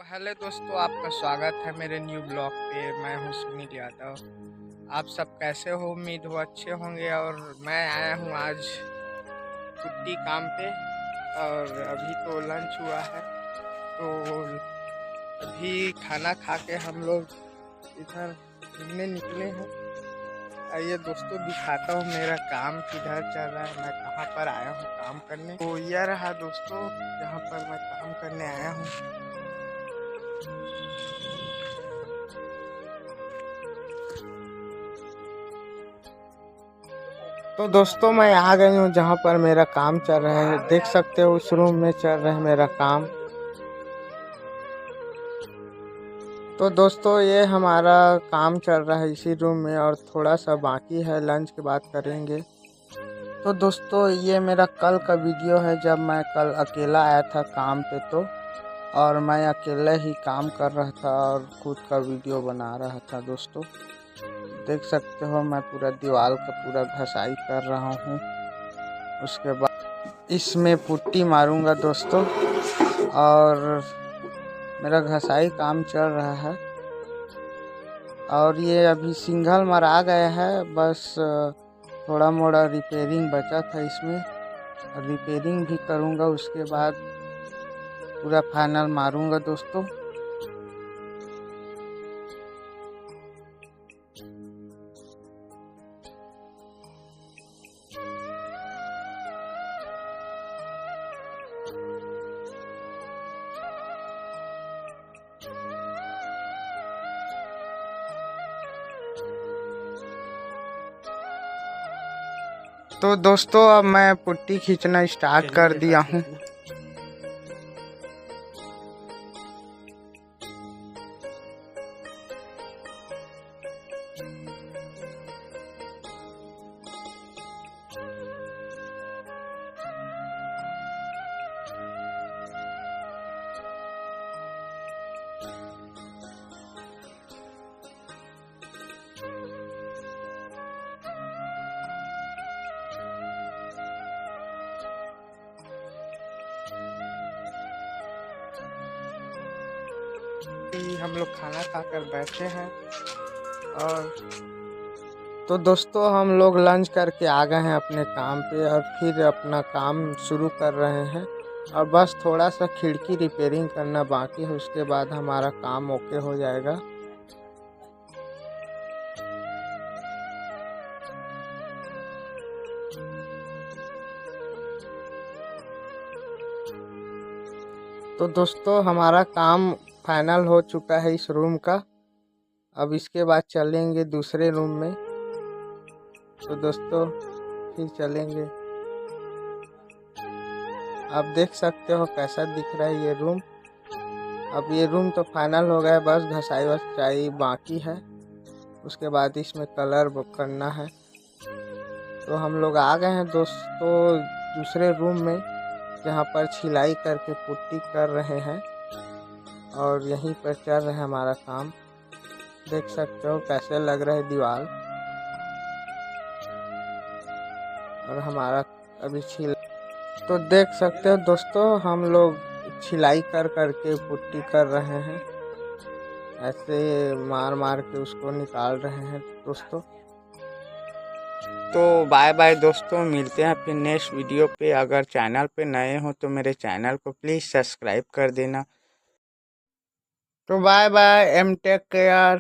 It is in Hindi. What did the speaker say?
हेलो दोस्तों, आपका स्वागत है मेरे न्यू ब्लॉग पे। मैं हूं सुनील यादव। आप सब कैसे हो? उम्मीद हो अच्छे होंगे। और मैं आया हूं आज छुट्टी काम पे, और अभी तो लंच हुआ है। तो अभी खाना खा के हम लोग इधर घूमने निकले हैं। आइए दोस्तों, दिखाता हूँ मेरा काम किधर चल रहा है, मैं कहाँ पर आया हूँ काम करने। तो यह रहा दोस्तों, जहाँ पर मैं काम करने आया हूँ। तो दोस्तों, मैं आ गई हूँ जहाँ पर मेरा काम चल रहा है। देख सकते हो उस रूम में चल रहा है मेरा काम। तो दोस्तों, ये हमारा काम चल रहा है इसी रूम में, और थोड़ा सा बाकी है, लंच के बाद करेंगे। तो दोस्तों, ये मेरा कल का वीडियो है, जब मैं कल अकेला आया था काम पे। तो और मैं अकेले ही काम कर रहा था और खुद का वीडियो बना रहा था दोस्तों। देख सकते हो मैं पूरा दीवार का पूरा घसाई कर रहा हूँ। उसके बाद इसमें पुट्टी मारूंगा दोस्तों। और मेरा घसाई काम चल रहा है। और ये अभी सिंगल मरा गया है, बस थोड़ा मोड़ा रिपेयरिंग बचा था इसमें। रिपेयरिंग भी करूंगा, उसके बाद पूरा फाइनल मारूंगा दोस्तों। तो दोस्तों, अब मैं पुट्टी खींचना स्टार्ट कर दिया हूँ। हम लोग खाना खाकर बैठे हैं। और तो दोस्तों, हम लोग लंच करके आ गए हैं अपने काम पे, और फिर अपना काम शुरू कर रहे हैं। और बस थोड़ा सा खिड़की रिपेयरिंग करना बाकी है, उसके बाद हमारा काम ओके हो जाएगा। तो दोस्तों, हमारा काम फाइनल हो चुका है इस रूम का। अब इसके बाद चलेंगे दूसरे रूम में। तो दोस्तों, फिर चलेंगे। आप देख सकते हो कैसा दिख रहा है ये रूम। अब ये रूम तो फाइनल हो गया है, बस घसाई वसाई बाकी है। उसके बाद इसमें कलर करना है। तो हम लोग आ गए हैं दोस्तों दूसरे रूम में, जहाँ पर छिलाई करके पुट्टी कर रहे हैं। और यहीं पर चल रहा है हमारा काम। देख सकते हो कैसे लग रहा है दीवार। और हमारा अभी तो देख सकते हो दोस्तों, हम लोग छिलाई कर करके पुट्टी कर रहे हैं। ऐसे मार मार के उसको निकाल रहे हैं दोस्तों। तो बाय बाय दोस्तों, मिलते हैं फिर नेक्स्ट वीडियो पे। अगर चैनल पे नए हो तो मेरे चैनल को प्लीज़ सब्सक्राइब कर देना। तो बाय बाय, टेक केयर।